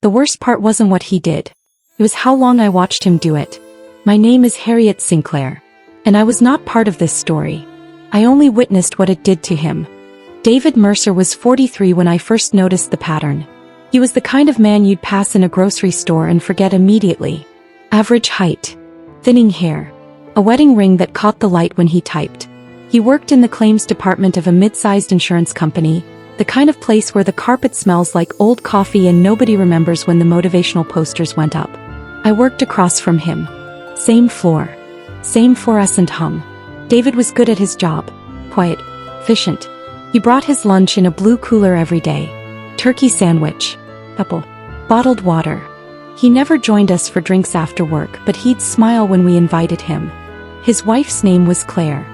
The worst part wasn't what he did. It was how long I watched him do it. My name is Harriet Sinclair. And I was not part of this story. I only witnessed what it did to him. David Mercer was 43 when I first noticed the pattern. He was the kind of man you'd pass in a grocery store and forget immediately. Average height. Thinning hair. A wedding ring that caught the light when he typed. He worked in the claims department of a mid-sized insurance company, the kind of place where the carpet smells like old coffee and nobody remembers when the motivational posters went up. I worked across from him. Same floor. Same fluorescent hum. David was good at his job. Quiet. Efficient. He brought his lunch in a blue cooler every day. Turkey sandwich. Apple. Bottled water. He never joined us for drinks after work, but he'd smile when we invited him. His wife's name was Claire.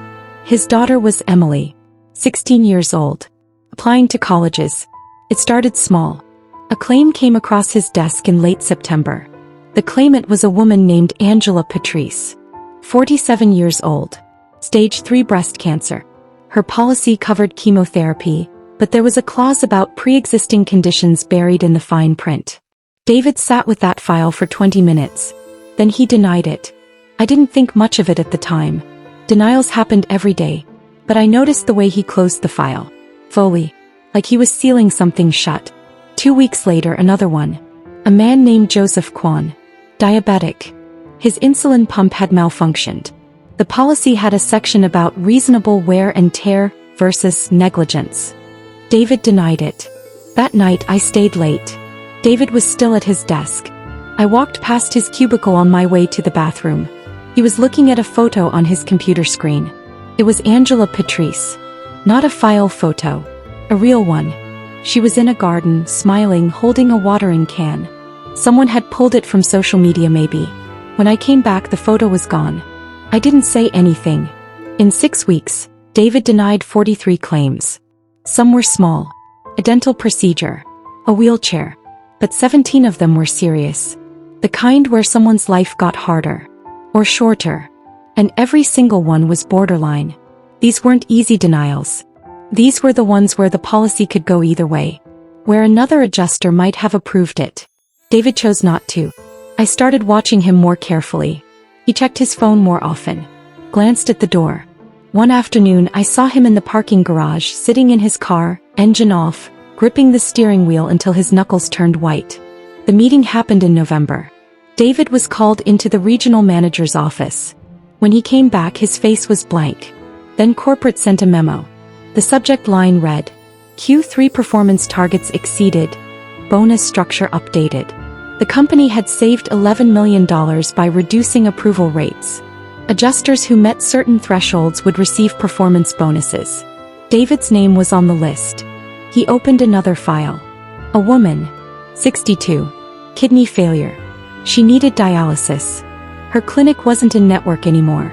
His daughter was Emily. 16 years old. Applying to colleges. It started small. A claim came across his desk in late September. The claimant was a woman named Angela Patrice. 47 years old. Stage 3 breast cancer. Her policy covered chemotherapy, but there was a clause about pre-existing conditions buried in the fine print. David sat with that file for 20 minutes. Then he denied it. I didn't think much of it at the time. Denials happened every day. But I noticed the way he closed the file. Fully. Like he was sealing something shut. 2 weeks later, another one. A man named Joseph Kwan. Diabetic. His insulin pump had malfunctioned. The policy had a section about reasonable wear and tear versus negligence. David denied it. That night I stayed late. David was still at his desk. I walked past his cubicle on my way to the bathroom. He was looking at a photo on his computer screen. It was Angela Patrice. Not a file photo. A real one. She was in a garden, smiling, holding a watering can. Someone had pulled it from social media maybe. When I came back, the photo was gone. I didn't say anything. In 6 weeks, David denied 43 claims. Some were small. A dental procedure. A wheelchair. But 17 of them were serious. The kind where someone's life got harder. Or shorter. And every single one was borderline. These weren't easy denials. These were the ones where the policy could go either way. Where another adjuster might have approved it. David chose not to. I started watching him more carefully. He checked his phone more often. Glanced at the door. One afternoon I saw him in the parking garage, sitting in his car, engine off, gripping the steering wheel until his knuckles turned white. The meeting happened in November. David was called into the regional manager's office. When he came back, his face was blank. Then corporate sent a memo. The subject line read, Q3 performance targets exceeded. Bonus structure updated. The company had saved $11 million by reducing approval rates. Adjusters who met certain thresholds would receive performance bonuses. David's name was on the list. He opened another file. A woman. 62. Kidney failure. She needed dialysis. Her clinic wasn't in network anymore.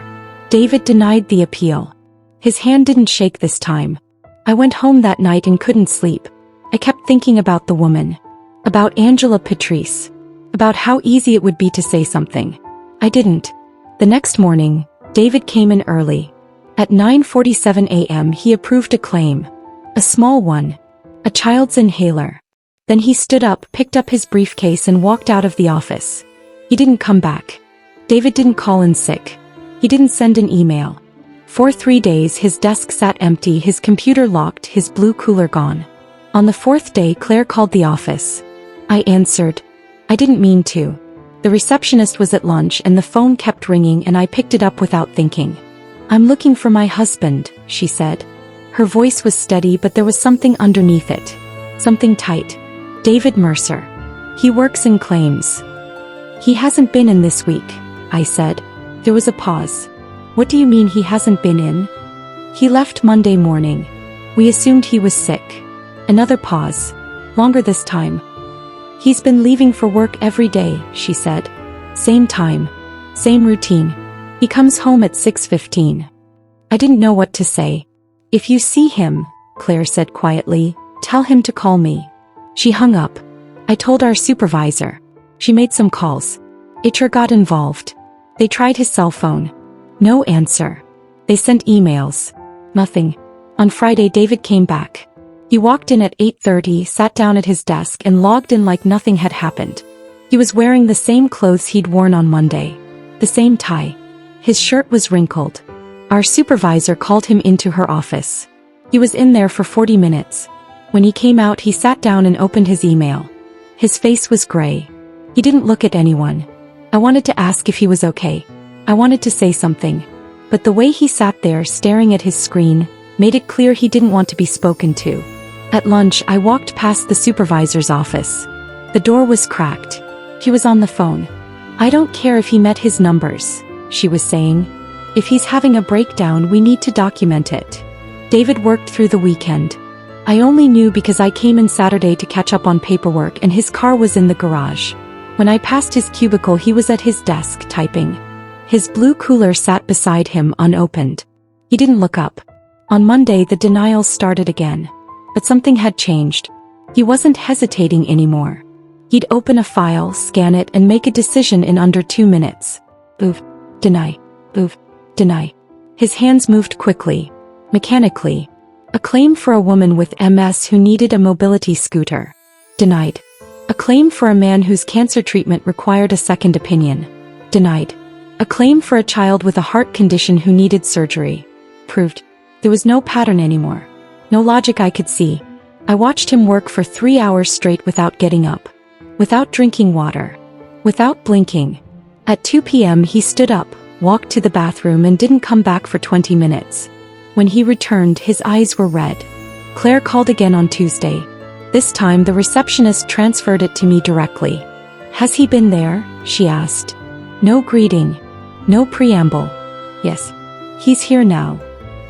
David denied the appeal. His hand didn't shake this time. I went home that night and couldn't sleep. I kept thinking about the woman. About Angela Patrice. About how easy it would be to say something. I didn't. The next morning, David came in early. At 9:47 a.m. he approved a claim. A small one. A child's inhaler. Then he stood up, picked up his briefcase and walked out of the office. He didn't come back. David didn't call in sick. He didn't send an email. For 3 days his desk sat empty, his computer locked, his blue cooler gone. On the 4th day Claire called the office. I answered. I didn't mean to. The receptionist was at lunch and the phone kept ringing and I picked it up without thinking. I'm looking for my husband, she said. Her voice was steady but there was something underneath it. Something tight. David Mercer. He works in claims. He hasn't been in this week, I said. There was a pause. What do you mean he hasn't been in? He left Monday morning. We assumed he was sick. Another pause. Longer this time. He's been leaving for work every day, she said. Same time. Same routine. He comes home at 6:15. I didn't know what to say. If you see him, Claire said quietly, tell him to call me. She hung up. I told our supervisor. She made some calls. HR got involved. They tried his cell phone. No answer. They sent emails. Nothing. On Friday David came back. He walked in at 8:30, sat down at his desk and logged in like nothing had happened. He was wearing the same clothes he'd worn on Monday. The same tie. His shirt was wrinkled. Our supervisor called him into her office. He was in there for 40 minutes. When he came out, he sat down and opened his email. His face was gray. He didn't look at anyone. I wanted to ask if he was okay. I wanted to say something. But the way he sat there staring at his screen made it clear he didn't want to be spoken to. At lunch, I walked past the supervisor's office. The door was cracked. He was on the phone. I don't care if he met his numbers, she was saying. If he's having a breakdown, we need to document it. David worked through the weekend. I only knew because I came in Saturday to catch up on paperwork and his car was in the garage. When I passed his cubicle, he was at his desk typing. His blue cooler sat beside him unopened. He didn't look up. On Monday, the denials started again. But something had changed. He wasn't hesitating anymore. He'd open a file, scan it, and make a decision in under 2 minutes. Move. Deny. Move. Deny. His hands moved quickly. Mechanically. A claim for a woman with MS who needed a mobility scooter. Denied. A claim for a man whose cancer treatment required a second opinion. Denied. A claim for a child with a heart condition who needed surgery. Proved. There was no pattern anymore. No logic I could see. I watched him work for 3 hours straight without getting up. Without drinking water. Without blinking. At 2 p.m. he stood up, walked to the bathroom and didn't come back for 20 minutes. When he returned, his eyes were red. Claire called again on Tuesday. This time the receptionist transferred it to me directly. Has he been there? She asked. No greeting. No preamble. Yes. He's here now.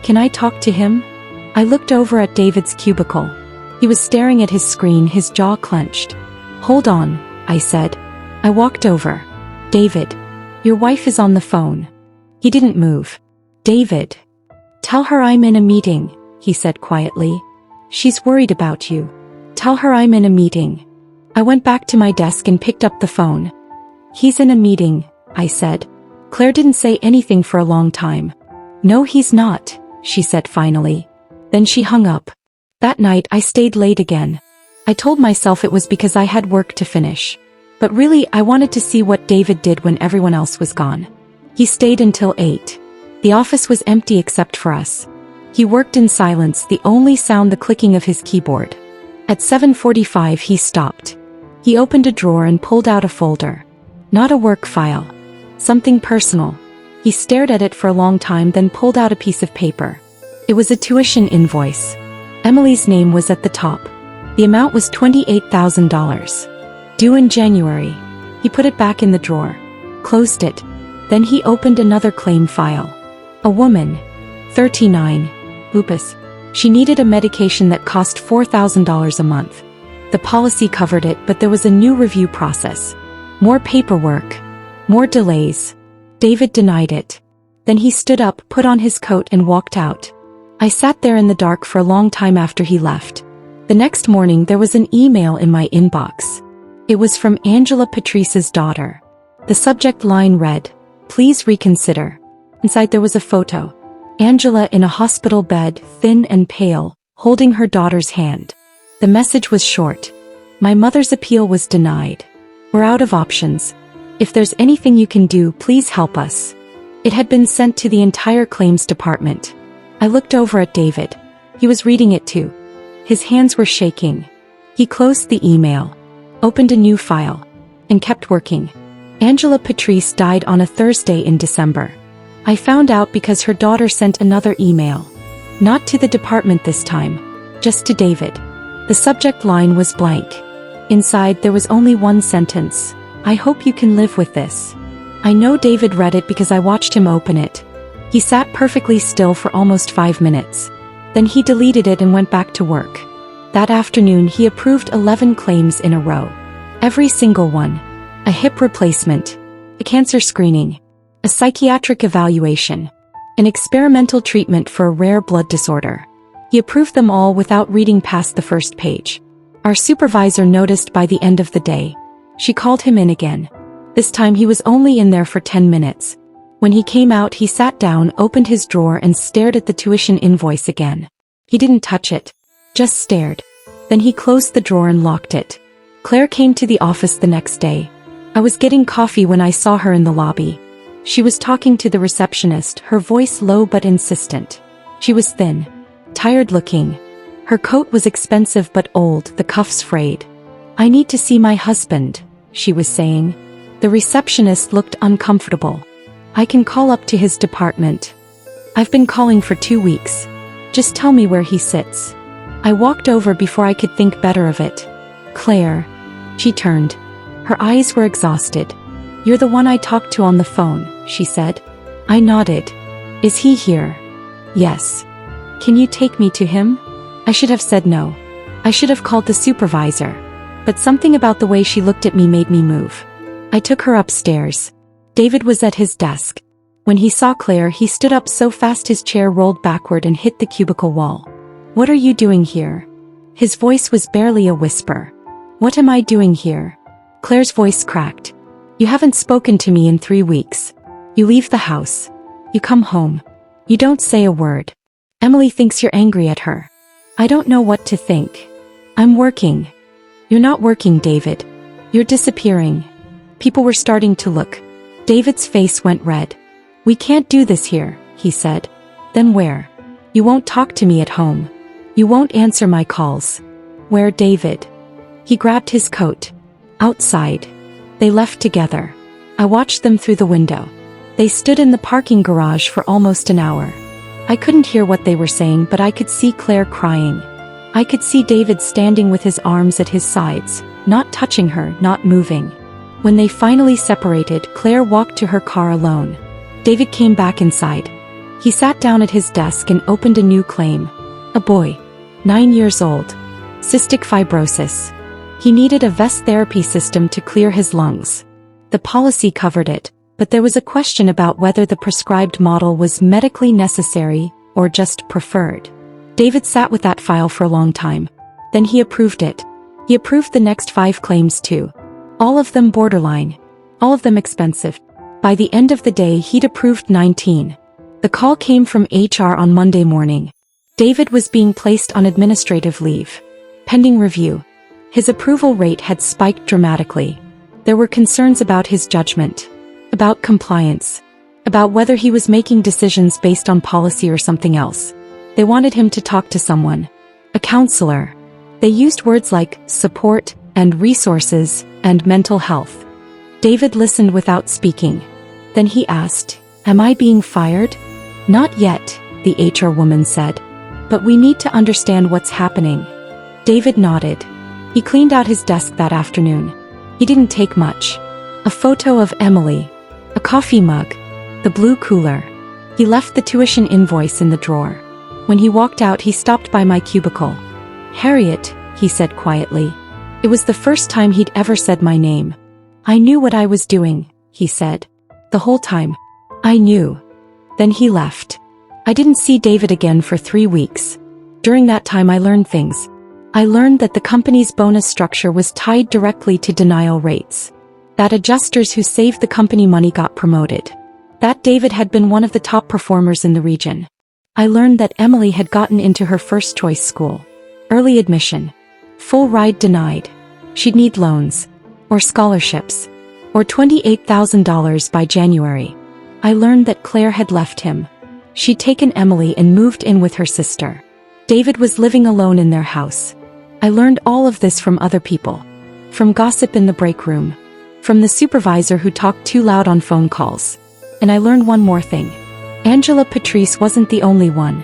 Can I talk to him? I looked over at David's cubicle. He was staring at his screen, his jaw clenched. Hold on, I said. I walked over. David. Your wife is on the phone. He didn't move. David. Tell her I'm in a meeting, he said quietly. She's worried about you. Tell her I'm in a meeting. I went back to my desk and picked up the phone. He's in a meeting, I said. Claire didn't say anything for a long time. No, he's not, she said finally. Then she hung up. That night I stayed late again. I told myself it was because I had work to finish. But really I wanted to see what David did when everyone else was gone. He stayed until 8. The office was empty except for us. He worked in silence, the only sound the clicking of his keyboard. At 7:45 he stopped. He opened a drawer and pulled out a folder. Not a work file. Something personal. He stared at it for a long time, then pulled out a piece of paper. It was a tuition invoice. Emily's name was at the top. The amount was $28,000. Due in January. He put it back in the drawer. Closed it. Then he opened another claim file. A woman. 39. Lupus. She needed a medication that cost $4,000 a month. The policy covered it, but there was a new review process. More paperwork. More delays. David denied it. Then he stood up, put on his coat and walked out. I sat there in the dark for a long time after he left. The next morning there was an email in my inbox. It was from Angela Patrice's daughter. The subject line read, "Please reconsider." Inside there was a photo. Angela in a hospital bed, thin and pale, holding her daughter's hand. The message was short. My mother's appeal was denied. We're out of options. If there's anything you can do, please help us. It had been sent to the entire claims department. I looked over at David. He was reading it too. His hands were shaking. He closed the email, opened a new file, and kept working. Angela Patrice died on a Thursday in December. I found out because her daughter sent another email. Not to the department this time, just to David. The subject line was blank. Inside there was only one sentence. I hope you can live with this. I know David read it because I watched him open it. He sat perfectly still for almost 5 minutes. Then he deleted it and went back to work. That afternoon he approved 11 claims in a row. Every single one. A hip replacement. A cancer screening. A psychiatric evaluation. An experimental treatment for a rare blood disorder. He approved them all without reading past the first page. Our supervisor noticed by the end of the day. She called him in again. This time he was only in there for 10 minutes. When he came out, he sat down, opened his drawer and stared at the tuition invoice again. He didn't touch it. just stared. Then he closed the drawer and locked it. Claire came to the office the next day. I was getting coffee when I saw her in the lobby. She was talking to the receptionist, her voice low but insistent. She was thin, tired-looking. Her coat was expensive but old, the cuffs frayed. "I need to see my husband," she was saying. The receptionist looked uncomfortable. "I can call up to his department. I've been calling for 2 weeks. Just tell me where he sits." I walked over before I could think better of it. "Claire." She turned. Her eyes were exhausted. "You're the one I talked to on the phone," she said. I nodded. "Is he here?" "Yes." "Can you take me to him?" I should have said no. I should have called the supervisor. But something about the way she looked at me made me move. I took her upstairs. David was at his desk. When he saw Claire, he stood up so fast his chair rolled backward and hit the cubicle wall. "What are you doing here?" His voice was barely a whisper. "What am I doing here?" Claire's voice cracked. "You haven't spoken to me in 3 weeks. You leave the house. You come home. You don't say a word. Emily thinks you're angry at her. I don't know what to think. I'm working." "You're not working, David. You're disappearing." People were starting to look. David's face went red. "We can't do this here," he said. "Then where?" "You won't talk to me at home. You won't answer my calls." "Where, David?" He grabbed his coat. "Outside." They left together. I watched them through the window. They stood in the parking garage for almost an hour. I couldn't hear what they were saying, but I could see Claire crying. I could see David standing with his arms at his sides, not touching her, not moving. When they finally separated, Claire walked to her car alone. David came back inside. He sat down at his desk and opened a new claim. A boy. 9 years old. Cystic fibrosis. He needed a vest therapy system to clear his lungs. The policy covered it, but there was a question about whether the prescribed model was medically necessary or just preferred. David sat with that file for a long time. Then he approved it. He approved the next 5 claims too. All of them borderline. All of them expensive. By the end of the day he'd approved 19. The call came from HR on Monday morning. David was being placed on administrative leave. Pending review. His approval rate had spiked dramatically. There were concerns about his judgment. About compliance. About whether he was making decisions based on policy or something else. They wanted him to talk to someone. A counselor. They used words like support and resources and mental health. David listened without speaking. Then he asked, "Am I being fired?" "Not yet," the HR woman said. "But we need to understand what's happening." David nodded. He cleaned out his desk that afternoon. He didn't take much. A photo of Emily. A coffee mug. The blue cooler. He left the tuition invoice in the drawer. When he walked out, he stopped by my cubicle. "Harriet," he said quietly. It was the first time he'd ever said my name. "I knew what I was doing," he said. "The whole time. I knew." Then he left. I didn't see David again for 3 weeks. During that time I learned things. I learned that the company's bonus structure was tied directly to denial rates. That adjusters who saved the company money got promoted. That David had been one of the top performers in the region. I learned that Emily had gotten into her first choice school. Early admission. Full ride denied. She'd need loans. Or scholarships. Or $28,000 by January. I learned that Claire had left him. She'd taken Emily and moved in with her sister. David was living alone in their house. I learned all of this from other people. From gossip in the break room. From the supervisor who talked too loud on phone calls. And I learned one more thing. Angela Patrice wasn't the only one.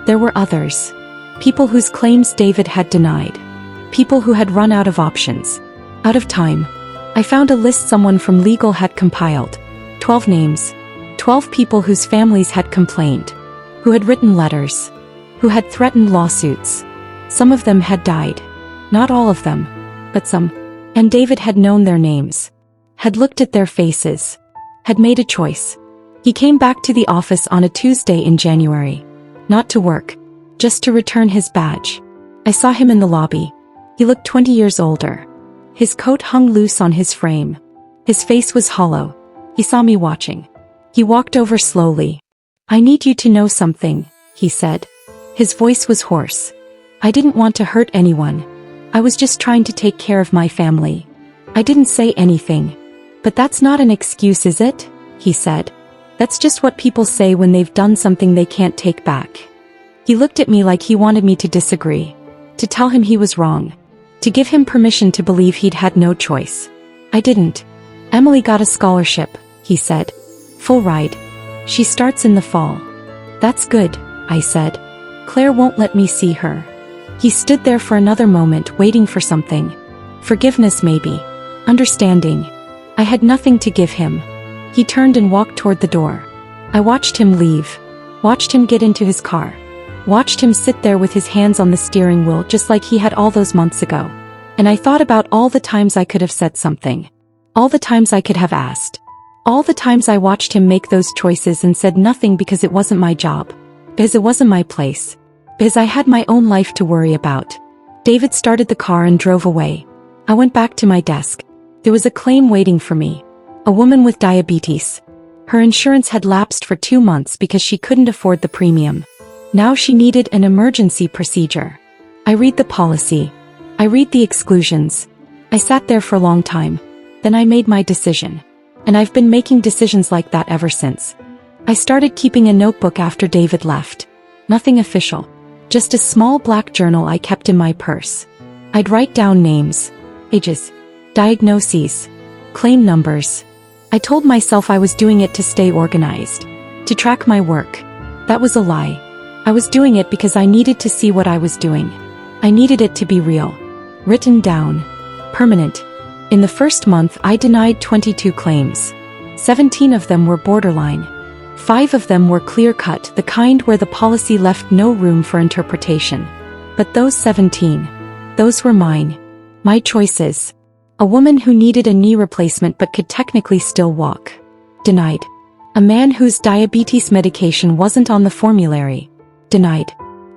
There were others. People whose claims David had denied. People who had run out of options. Out of time. I found a list someone from legal had compiled. 12 names. 12 people whose families had complained. Who had written letters. Who had threatened lawsuits. Some of them had died. Not all of them. But some. And David had known their names. Had looked at their faces. Had made a choice. He came back to the office on a Tuesday in January. Not to work. Just to return his badge. I saw him in the lobby. He looked 20 years older. His coat hung loose on his frame. His face was hollow. He saw me watching. He walked over slowly. "I need you to know something," he said. His voice was hoarse. I didn't want to hurt anyone. I was just trying to take care of my family. I didn't say anything. But that's not an excuse, is it? He said. That's just what people say when they've done something they can't take back. He looked at me like he wanted me to disagree. To tell him he was wrong. To give him permission to believe he'd had no choice. I didn't. Emily got a scholarship, he said. Full ride. She starts in the fall. That's good, I said. Claire won't let me see her. He stood there for another moment waiting for something. Forgiveness maybe. Understanding. I had nothing to give him. He turned and walked toward the door. I watched him leave. Watched him get into his car. Watched him sit there with his hands on the steering wheel just like he had all those months ago. And I thought about all the times I could have said something. All the times I could have asked. All the times I watched him make those choices and said nothing because it wasn't my job. Because it wasn't my place. Because I had my own life to worry about. David started the car and drove away. I went back to my desk. There was a claim waiting for me. A woman with diabetes. Her insurance had lapsed for 2 months because she couldn't afford the premium. Now she needed an emergency procedure. I read the policy. I read the exclusions. I sat there for a long time. Then I made my decision. And I've been making decisions like that ever since. I started keeping a notebook after David left. Nothing official. Just a small black journal I kept in my purse. I'd write down names, ages, diagnoses, claim numbers. I told myself I was doing it to stay organized. To track my work. That was a lie. I was doing it because I needed to see what I was doing. I needed it to be real. Written down. Permanent. In the first month I denied 22 claims. 17 of them were borderline. 5 of them were clear-cut, the kind where the policy left no room for interpretation. But those 17, those were mine. My choices. A woman who needed a knee replacement but could technically still walk. Denied. A man whose diabetes medication wasn't on the formulary. Denied.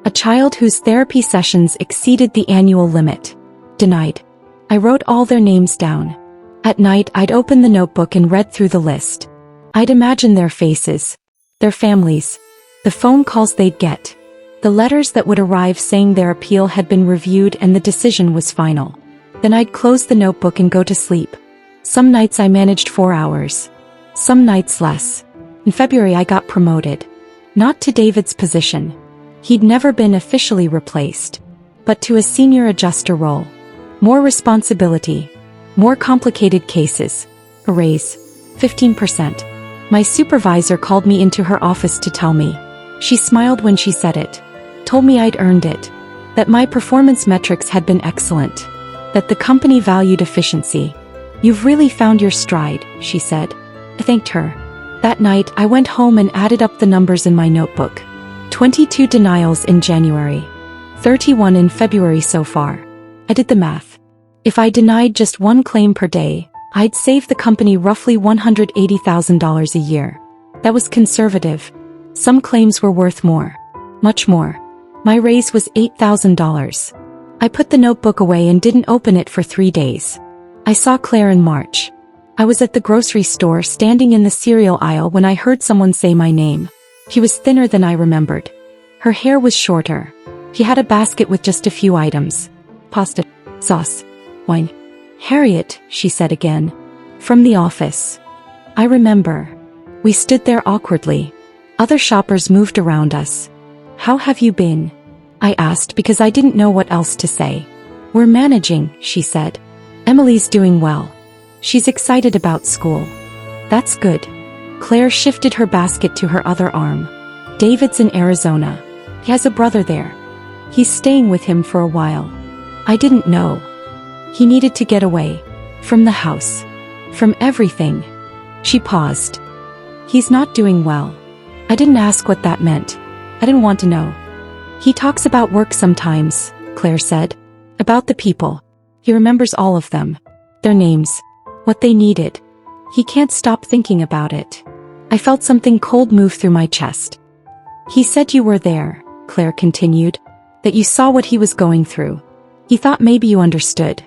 A child whose therapy sessions exceeded the annual limit. Denied. I wrote all their names down. At night I'd open the notebook and read through the list. I'd imagine their faces. Their families. The phone calls they'd get. The letters that would arrive saying their appeal had been reviewed and the decision was final. Then I'd close the notebook and go to sleep. Some nights I managed 4 hours. Some nights less. In February I got promoted. Not to David's position. He'd never been officially replaced. But to a senior adjuster role. More responsibility. More complicated cases. A raise. 15%. My supervisor called me into her office to tell me. She smiled when she said it. Told me I'd earned it. That my performance metrics had been excellent. That the company valued efficiency. You've really found your stride, she said. I thanked her. That night I went home and added up the numbers in my notebook. 22 denials in January. 31 in February so far. I did the math. If I denied just 1 claim per day, I'd save the company roughly $180,000 a year. That was conservative. Some claims were worth more. Much more. My raise was $8,000. I put the notebook away and didn't open it for 3 days. I saw Claire in March. I was at the grocery store standing in the cereal aisle when I heard someone say my name. She was thinner than I remembered. Her hair was shorter. She had a basket with just a few items. Pasta, sauce, wine. Harriet, she said again. From the office. I remember. We stood there awkwardly. Other shoppers moved around us. How have you been? I asked because I didn't know what else to say. We're managing, she said. Emily's doing well. She's excited about school. That's good. Claire shifted her basket to her other arm. David's in Arizona. He has a brother there. He's staying with him for a while. I didn't know. He needed to get away. From the house. From everything. She paused. He's not doing well. I didn't ask what that meant. I didn't want to know. He talks about work sometimes, Claire said. About the people. He remembers all of them. Their names. What they needed. He can't stop thinking about it. I felt something cold move through my chest. He said you were there, Claire continued. That you saw what he was going through. He thought maybe you understood.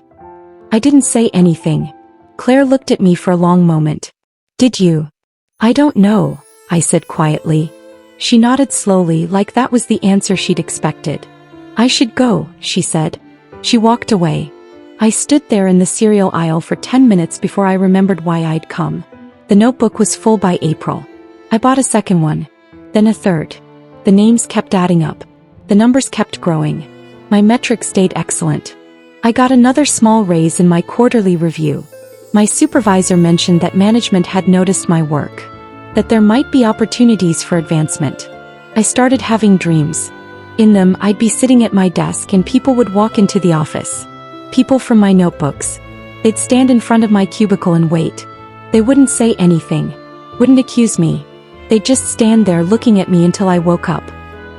I didn't say anything. Claire looked at me for a long moment. Did you? I don't know, I said quietly. She nodded slowly like that was the answer she'd expected. I should go, she said. She walked away. I stood there in the cereal aisle for 10 minutes before I remembered why I'd come. The notebook was full by April. I bought a second one. Then a third. The names kept adding up. The numbers kept growing. My metrics stayed excellent. I got another small raise in my quarterly review. My supervisor mentioned that management had noticed my work, that there might be opportunities for advancement. I started having dreams. In them, I'd be sitting at my desk and people would walk into the office. People from my notebooks. They'd stand in front of my cubicle and wait. They wouldn't say anything, wouldn't accuse me. They'd just stand there looking at me until I woke up.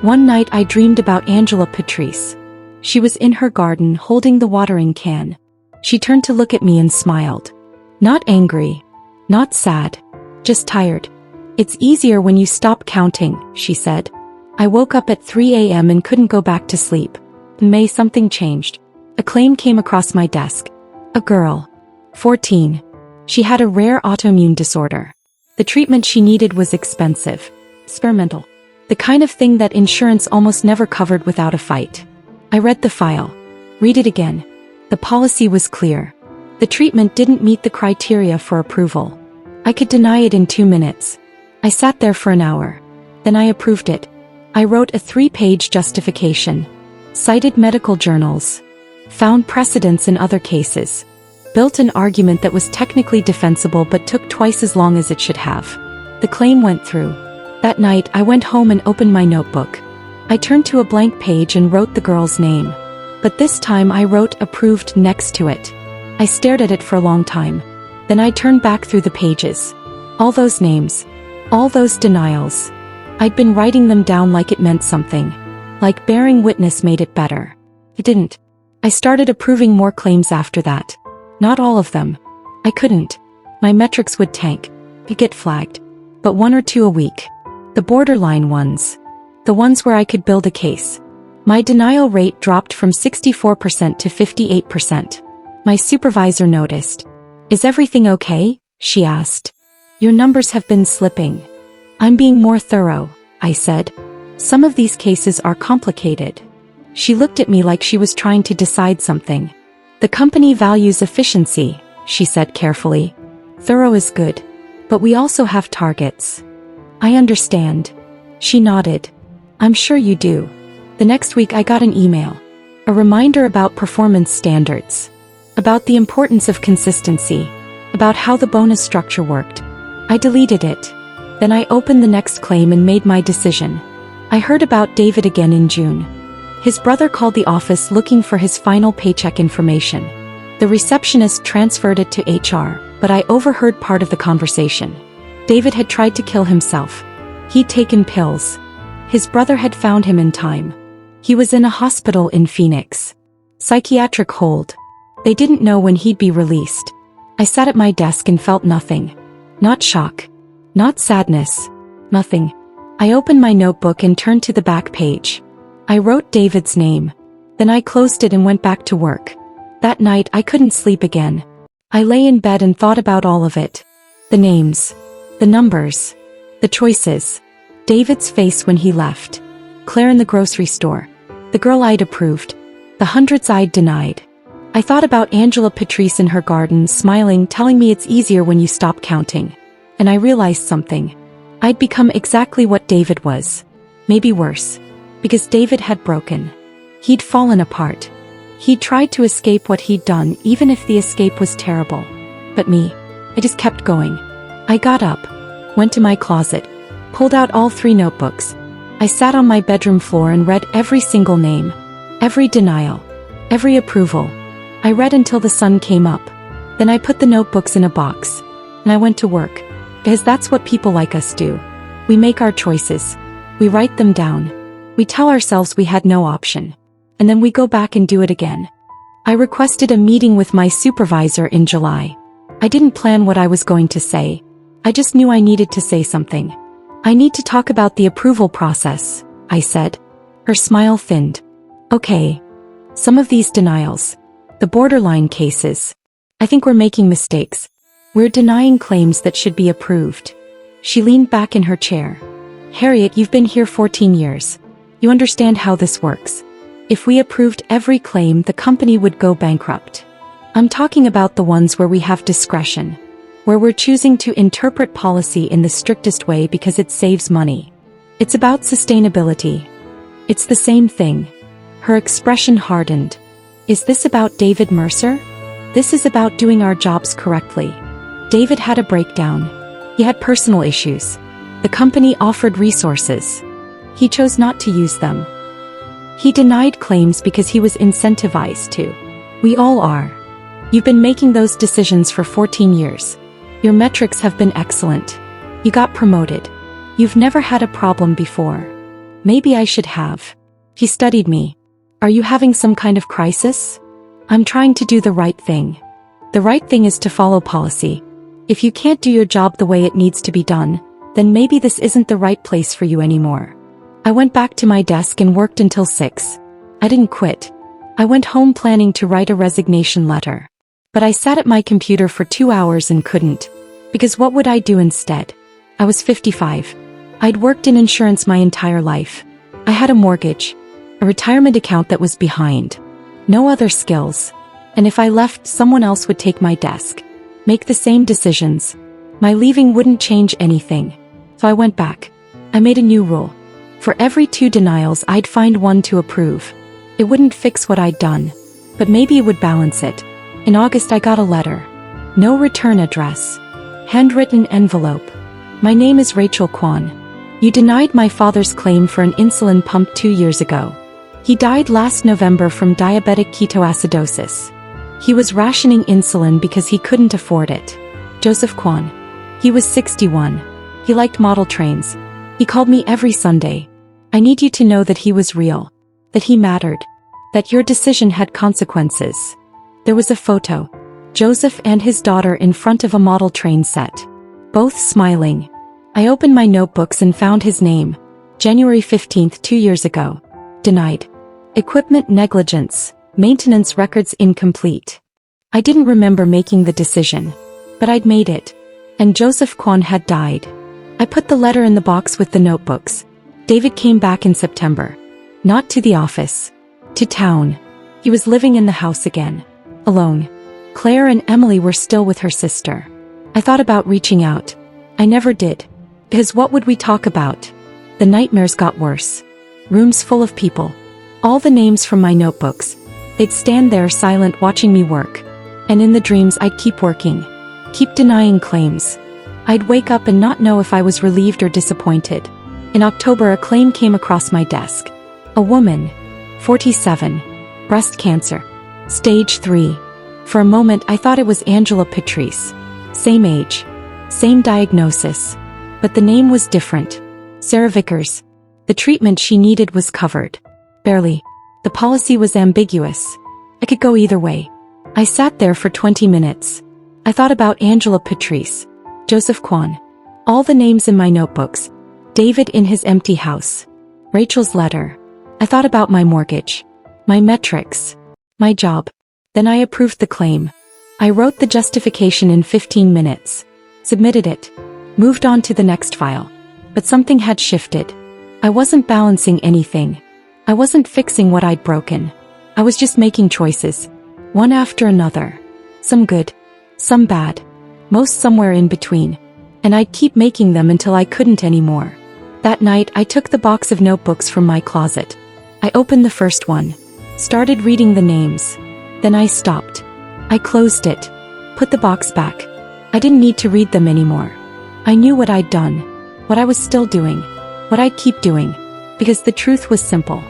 One night I dreamed about Angela Patrice. She was in her garden holding the watering can. She turned to look at me and smiled. Not angry. Not sad. Just tired. It's easier when you stop counting, she said. I woke up at 3 a.m. and couldn't go back to sleep. In May something changed. A claim came across my desk. A girl. 14. She had a rare autoimmune disorder. The treatment she needed was expensive. Experimental. The kind of thing that insurance almost never covered without a fight. I read the file. Read it again. The policy was clear. The treatment didn't meet the criteria for approval. I could deny it in 2 minutes. I sat there for an hour. Then I approved it. I wrote a 3-page justification. Cited medical journals. Found precedents in other cases. Built an argument that was technically defensible but took twice as long as it should have. The claim went through. That night I went home and opened my notebook. I turned to a blank page and wrote the girl's name. But this time I wrote approved next to it. I stared at it for a long time. Then I turned back through the pages. All those names. All those denials. I'd been writing them down like it meant something. Like bearing witness made it better. It didn't. I started approving more claims after that. Not all of them. I couldn't. My metrics would tank. I'd get flagged. But 1 or 2 a week. The borderline ones. The ones where I could build a case. My denial rate dropped from 64% to 58%. My supervisor noticed. Is everything okay? She asked. Your numbers have been slipping. I'm being more thorough, I said. Some of these cases are complicated. She looked at me like she was trying to decide something. The company values efficiency, she said carefully. Thorough is good. But we also have targets. I understand. She nodded. I'm sure you do. The next week I got an email. A reminder about performance standards. About the importance of consistency. About how the bonus structure worked. I deleted it. Then I opened the next claim and made my decision. I heard about David again in June. His brother called the office looking for his final paycheck information. The receptionist transferred it to HR, but I overheard part of the conversation. David had tried to kill himself. He'd taken pills. His brother had found him in time. He was in a hospital in Phoenix. Psychiatric hold. They didn't know when he'd be released. I sat at my desk and felt nothing. Not shock. Not sadness. Nothing. I opened my notebook and turned to the back page. I wrote David's name. Then I closed it and went back to work. That night I couldn't sleep again. I lay in bed and thought about all of it. The names. The numbers. The choices. David's face when he left. Claire in the grocery store. The girl I'd approved. The hundreds I'd denied. I thought about Angela Patrice in her garden smiling, telling me it's easier when you stop counting. And I realized something. I'd become exactly what David was. Maybe worse. Because David had broken. He'd fallen apart. He'd tried to escape what he'd done even if the escape was terrible. But me, I just kept going. I got up. Went to my closet. Pulled out all 3 notebooks. I sat on my bedroom floor and read every single name. Every denial. Every approval. I read until the sun came up. Then I put the notebooks in a box. And I went to work. Because that's what people like us do. We make our choices. We write them down. We tell ourselves we had no option. And then we go back and do it again. I requested a meeting with my supervisor in July. I didn't plan what I was going to say. I just knew I needed to say something. I need to talk about the approval process, I said. Her smile thinned. Okay. Some of these denials. The borderline cases. I think we're making mistakes. We're denying claims that should be approved. She leaned back in her chair. Harriet, you've been here 14 years. You understand how this works. If we approved every claim, the company would go bankrupt. I'm talking about the ones where we have discretion, where we're choosing to interpret policy in the strictest way because it saves money. It's about sustainability. It's the same thing. Her expression hardened. Is this about David Mercer? This is about doing our jobs correctly. David had a breakdown. He had personal issues. The company offered resources. He chose not to use them. He denied claims because he was incentivized to. We all are. You've been making those decisions for 14 years. Your metrics have been excellent. You got promoted. You've never had a problem before. Maybe I should have. He studied me. Are you having some kind of crisis? I'm trying to do the right thing. The right thing is to follow policy. If you can't do your job the way it needs to be done, then maybe this isn't the right place for you anymore. I went back to my desk and worked until 6. I didn't quit. I went home planning to write a resignation letter. But I sat at my computer for 2 hours and couldn't. Because what would I do instead? I was 55. I'd worked in insurance my entire life. I had a mortgage, a retirement account that was behind. No other skills. And if I left, someone else would take my desk. Make the same decisions. My leaving wouldn't change anything. So I went back. I made a new rule. For every 2 denials, I'd find 1 to approve. It wouldn't fix what I'd done, but maybe it would balance it. In August, I got a letter. No return address. Handwritten envelope. My name is Rachel Kwan. You denied my father's claim for an insulin pump 2 years ago. He died last November from diabetic ketoacidosis. He was rationing insulin because he couldn't afford it. Joseph Kwan. He was 61. He liked model trains. He called me every Sunday. I need you to know that he was real. That he mattered. That your decision had consequences. There was a photo. Joseph and his daughter in front of a model train set. Both smiling. I opened my notebooks and found his name. January 15th, 2 years ago. Denied. Equipment negligence. Maintenance records incomplete. I didn't remember making the decision. But I'd made it. And Joseph Kwan had died. I put the letter in the box with the notebooks. David came back in September. Not to the office. To town. He was living in the house again. Alone. Claire and Emily were still with her sister. I thought about reaching out. I never did. Because what would we talk about? The nightmares got worse. Rooms full of people. All the names from my notebooks. They'd stand there silent watching me work. And in the dreams I'd keep working. Keep denying claims. I'd wake up and not know if I was relieved or disappointed. In October, a claim came across my desk. A woman. 47. Breast cancer. Stage 3. For a moment I thought it was Angela Patrice. Same age. Same diagnosis. But the name was different. Sarah Vickers. The treatment she needed was covered. Barely. The policy was ambiguous. I could go either way. I sat there for 20 minutes. I thought about Angela Patrice. Joseph Kwan. All the names in my notebooks. David in his empty house. Rachel's letter. I thought about my mortgage. My metrics. My job. Then I approved the claim. I wrote the justification in 15 minutes. Submitted it. Moved on to the next file. But something had shifted. I wasn't balancing anything. I wasn't fixing what I'd broken. I was just making choices. One after another. Some good. Some bad. Most somewhere in between. And I'd keep making them until I couldn't anymore. That night I took the box of notebooks from my closet. I opened the first one. Started reading the names. Then I stopped. I closed it. Put the box back. I didn't need to read them anymore. I knew what I'd done. What I was still doing. What I'd keep doing. Because the truth was simple.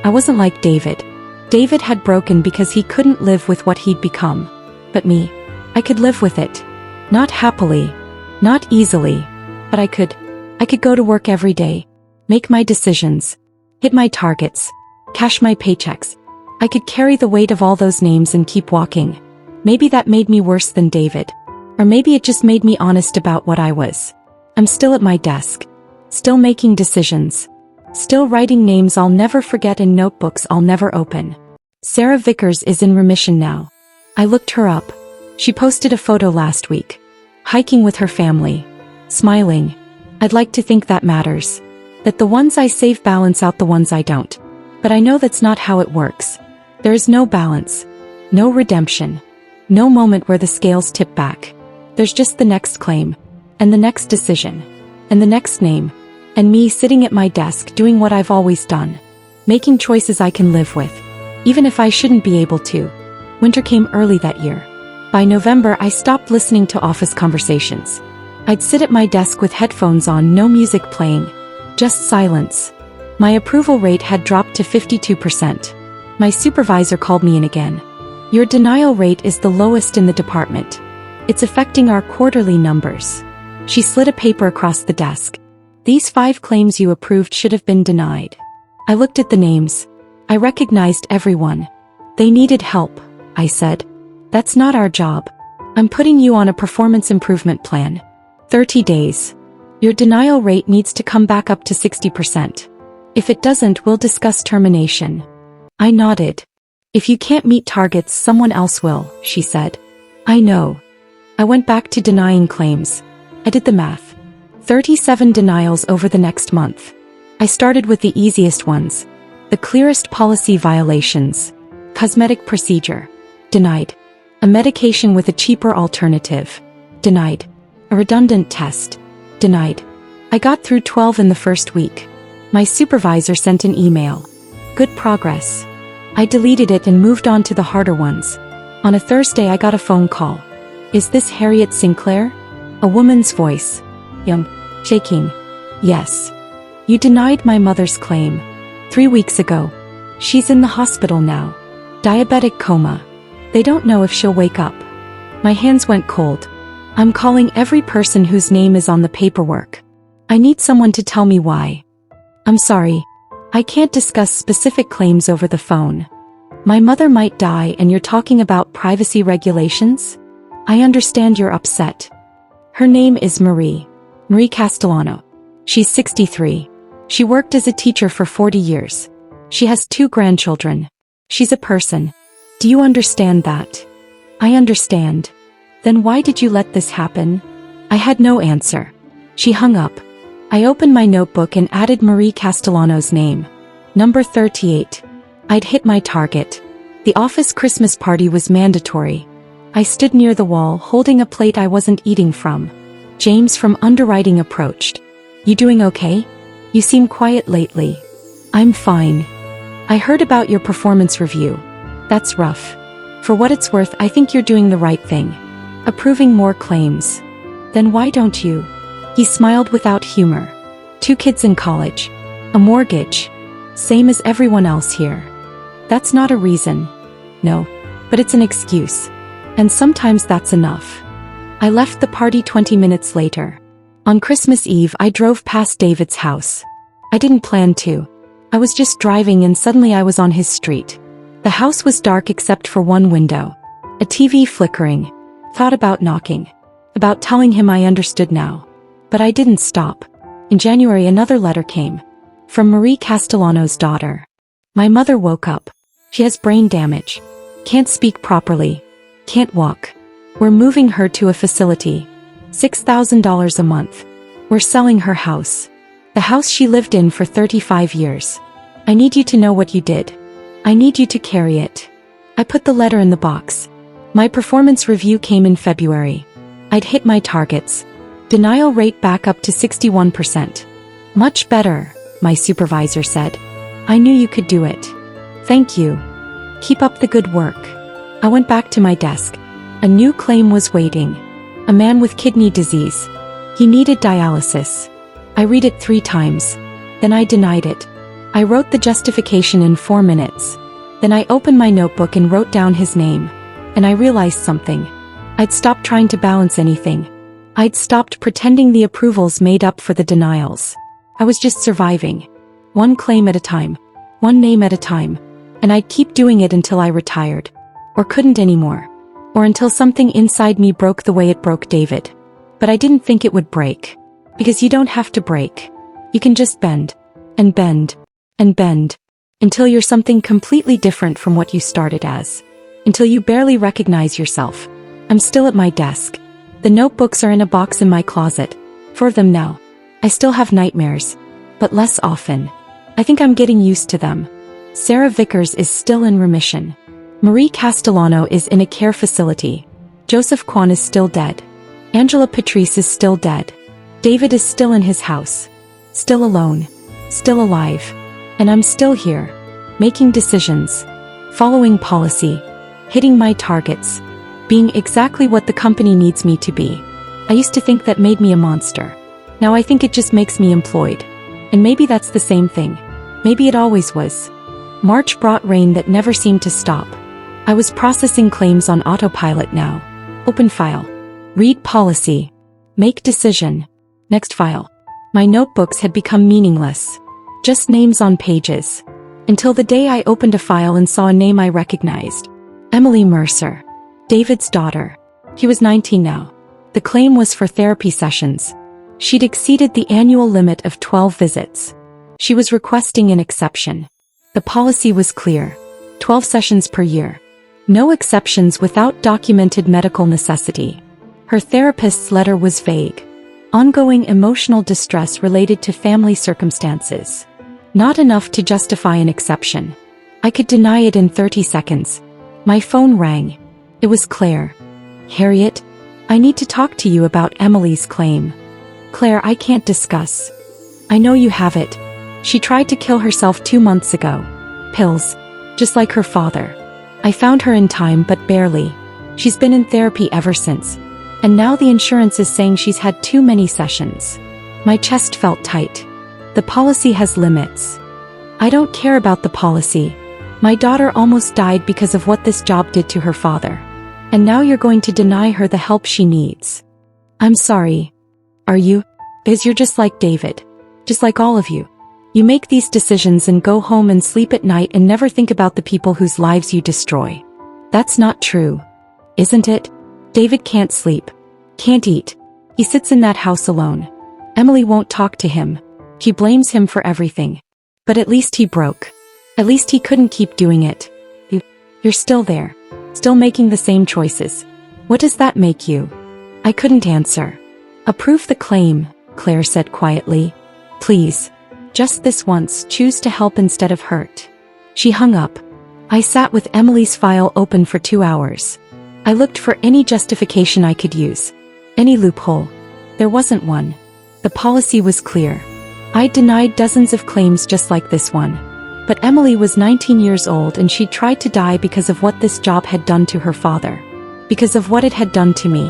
I wasn't like David. David had broken because he couldn't live with what he'd become. But me. I could live with it. Not happily. Not easily. But I could. I could go to work every day. Make my decisions. Hit my targets. Cash my paychecks. I could carry the weight of all those names and keep walking. Maybe that made me worse than David. Or maybe it just made me honest about what I was. I'm still at my desk. Still making decisions. Still writing names I'll never forget in notebooks I'll never open. Sarah Vickers is in remission now. I looked her up. She posted a photo last week. Hiking with her family. Smiling. I'd like to think that matters. That the ones I save balance out the ones I don't. But I know that's not how it works. There is no balance, no redemption, no moment where the scales tip back. There's just the next claim, and the next decision, and the next name, and me sitting at my desk doing what I've always done, making choices I can live with, even if I shouldn't be able to. Winter came early that year. By November, I stopped listening to office conversations. I'd sit at my desk with headphones on, no music playing, just silence. My approval rate had dropped to 52%. My supervisor called me in again. Your denial rate is the lowest in the department. It's affecting our quarterly numbers. She slid a paper across the desk. These 5 claims you approved should have been denied. I looked at the names. I recognized everyone. They needed help, I said. That's not our job. I'm putting you on a performance improvement plan. 30 days. Your denial rate needs to come back up to 60%. If it doesn't, we'll discuss termination. I nodded. If you can't meet targets, someone else will, she said. I know. I went back to denying claims. I did the math. 37 denials over the next month. I started with the easiest ones. The clearest policy violations. Cosmetic procedure. Denied. A medication with a cheaper alternative. Denied. A redundant test. Denied. I got through 12 in the first week. My supervisor sent an email. Good progress. I deleted it and moved on to the harder ones. On a Thursday, I got a phone call. Is this Harriet Sinclair? A woman's voice. Shaking. Yes. You denied my mother's claim. 3 weeks ago. She's in the hospital now. Diabetic coma. They don't know if she'll wake up. My hands went cold. I'm calling every person whose name is on the paperwork. I need someone to tell me why. I'm sorry. I can't discuss specific claims over the phone. My mother might die and you're talking about privacy regulations? I understand you're upset. Her name is Marie Castellano. She's 63. She worked as a teacher for 40 years. She has 2 grandchildren. She's a person. Do you understand that? I understand. Then why did you let this happen? I had no answer. She hung up. I opened my notebook and added Marie Castellano's name. Number 38. I'd hit my target. The office Christmas party was mandatory. I stood near the wall holding a plate I wasn't eating from. James from underwriting approached. You doing okay? You seem quiet lately. I'm fine. I heard about your performance review. That's rough. For what it's worth, I think you're doing the right thing. Approving more claims. Then why don't you? He smiled without humor. 2 kids in college. A mortgage. Same as everyone else here. That's not a reason. No. But it's an excuse. And sometimes that's enough. I left the party 20 minutes later. On Christmas Eve, I drove past David's house. I didn't plan to. I was just driving and suddenly I was on his street. The house was dark except for one window. A TV flickering. Thought about knocking. About telling him I understood now. But I didn't stop. In January, another letter came. From Marie Castellano's daughter. My mother woke up. She has brain damage. Can't speak properly. Can't walk. We're moving her to a facility. $6,000 a month. We're selling her house. The house she lived in for 35 years. I need you to know what you did. I need you to carry it. I put the letter in the box. My performance review came in February. I'd hit my targets. Denial rate back up to 61%. Much better, my supervisor said. I knew you could do it. Thank you. Keep up the good work. I went back to my desk. A new claim was waiting. A man with kidney disease. He needed dialysis. I read it 3 times. Then I denied it. I wrote the justification in 4 minutes. Then I opened my notebook and wrote down his name. And I realized something. I'd stopped trying to balance anything. I'd stopped pretending the approvals made up for the denials. I was just surviving. One claim at a time. One name at a time. And I'd keep doing it until I retired. Or couldn't anymore. Or until something inside me broke the way it broke David. But I didn't think it would break. Because you don't have to break. You can just bend. And bend. And bend. Until you're something completely different from what you started as. Until you barely recognize yourself. I'm still at my desk. The notebooks are in a box in my closet. 4 of them now. I still have nightmares. But less often. I think I'm getting used to them. Sarah Vickers is still in remission. Marie Castellano is in a care facility. Joseph Kwan is still dead. Angela Patrice is still dead. David is still in his house. Still alone. Still alive. And I'm still here. Making decisions. Following policy. Hitting my targets. Being exactly what the company needs me to be. I used to think that made me a monster. Now I think it just makes me employed. And maybe that's the same thing. Maybe it always was. March brought rain that never seemed to stop. I was processing claims on autopilot now. Open file. Read policy. Make decision. Next file. My notebooks had become meaningless. Just names on pages. Until the day I opened a file and saw a name I recognized. Emily Mercer. David's daughter. He was 19 now. The claim was for therapy sessions. She'd exceeded the annual limit of 12 visits. She was requesting an exception. The policy was clear. 12 sessions per year. No exceptions without documented medical necessity. Her therapist's letter was vague. Ongoing emotional distress related to family circumstances. Not enough to justify an exception. I could deny it in 30 seconds. My phone rang. It was Claire. Harriet, I need to talk to you about Emily's claim. Claire, I can't discuss. I know you have it. She tried to kill herself 2 months ago. Pills. Just like her father. I found her in time but barely. She's been in therapy ever since. And now the insurance is saying she's had too many sessions. My chest felt tight. The policy has limits. I don't care about the policy. My daughter almost died because of what this job did to her father. And now you're going to deny her the help she needs. I'm sorry. Are you? Because you're just like David. Just like all of you. You make these decisions and go home and sleep at night and never think about the people whose lives you destroy. That's not true. Isn't it? David can't sleep. Can't eat. He sits in that house alone. Emily won't talk to him. She blames him for everything. But at least he broke. At least he couldn't keep doing it. You're still there. Still making the same choices. What does that make you? I couldn't answer. Approve the claim, Claire said quietly. Please. Just this once, choose to help instead of hurt. She hung up. I sat with Emily's file open for 2 hours. I looked for any justification I could use. Any loophole. There wasn't one. The policy was clear. I'd denied dozens of claims just like this one. But Emily was 19 years old and she'd tried to die because of what this job had done to her father. Because of what it had done to me.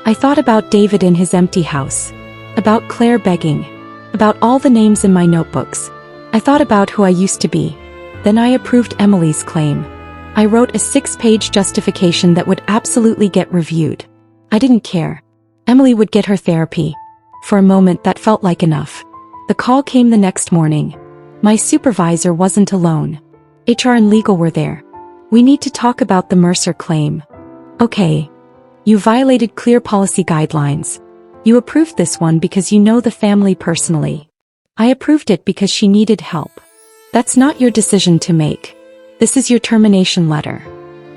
I thought about David in his empty house. About Claire begging. About all the names in my notebooks. I thought about who I used to be. Then I approved Emily's claim. I wrote a 6-page justification that would absolutely get reviewed. I didn't care. Emily would get her therapy. For a moment that felt like enough. The call came the next morning. My supervisor wasn't alone. HR and legal were there. We need to talk about the Mercer claim. Okay. You violated clear policy guidelines. You approved this one because you know the family personally. I approved it because she needed help. That's not your decision to make. This is your termination letter.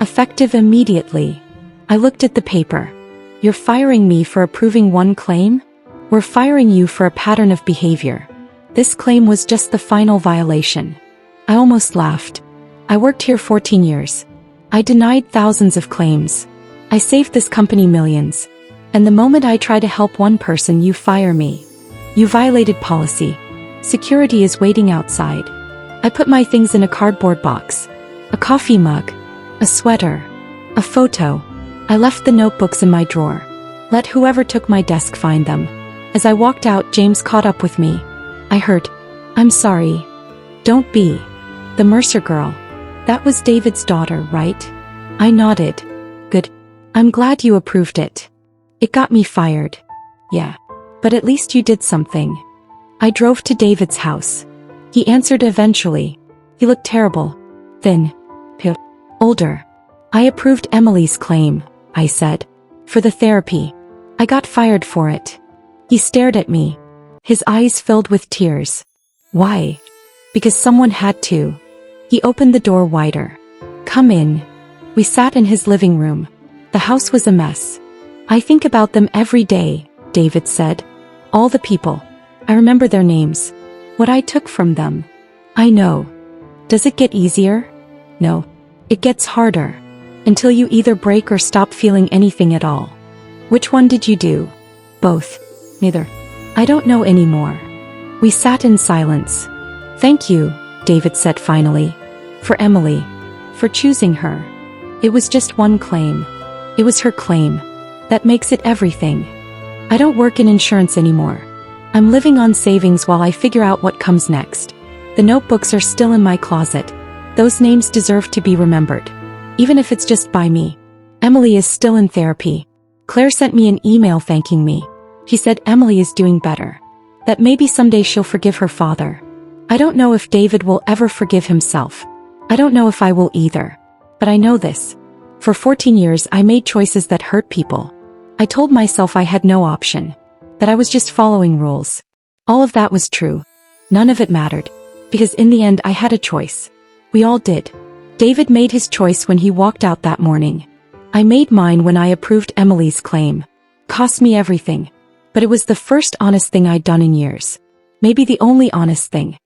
Effective immediately. I looked at the paper. You're firing me for approving one claim? We're firing you for a pattern of behavior. This claim was just the final violation. I almost laughed. I worked here 14 years. I denied thousands of claims. I saved this company millions. And the moment I try to help one person, you fire me. You violated policy. Security is waiting outside. I put my things in a cardboard box. A coffee mug. A sweater. A photo. I left the notebooks in my drawer. Let whoever took my desk find them. As I walked out, James caught up with me. I heard, I'm sorry. Don't be. The Mercer girl. That was David's daughter, right? I nodded. Good. I'm glad you approved it. It got me fired. Yeah. But at least you did something. I drove to David's house. He answered eventually. He looked terrible. Thin. Pale. Older. I approved Emily's claim, I said. For the therapy. I got fired for it. He stared at me. His eyes filled with tears. Why? Because someone had to. He opened the door wider. Come in. We sat in his living room. The house was a mess. I think about them every day, David said. All the people. I remember their names. What I took from them. I know. Does it get easier? No. It gets harder. Until you either break or stop feeling anything at all. Which one did you do? Both. Neither. I don't know anymore. We sat in silence. Thank you, David said finally. For Emily. For choosing her. It was just one claim. It was her claim. That makes it everything. I don't work in insurance anymore. I'm living on savings while I figure out what comes next. The notebooks are still in my closet. Those names deserve to be remembered. Even if it's just by me. Emily is still in therapy. Claire sent me an email thanking me. She said Emily is doing better. That maybe someday she'll forgive her father. I don't know if David will ever forgive himself. I don't know if I will either. But I know this. For 14 years I made choices that hurt people. I told myself I had no option. That I was just following rules. All of that was true. None of it mattered. Because in the end I had a choice. We all did. David made his choice when he walked out that morning. I made mine when I approved Emily's claim. Cost me everything. But it was the first honest thing I'd done in years. Maybe the only honest thing.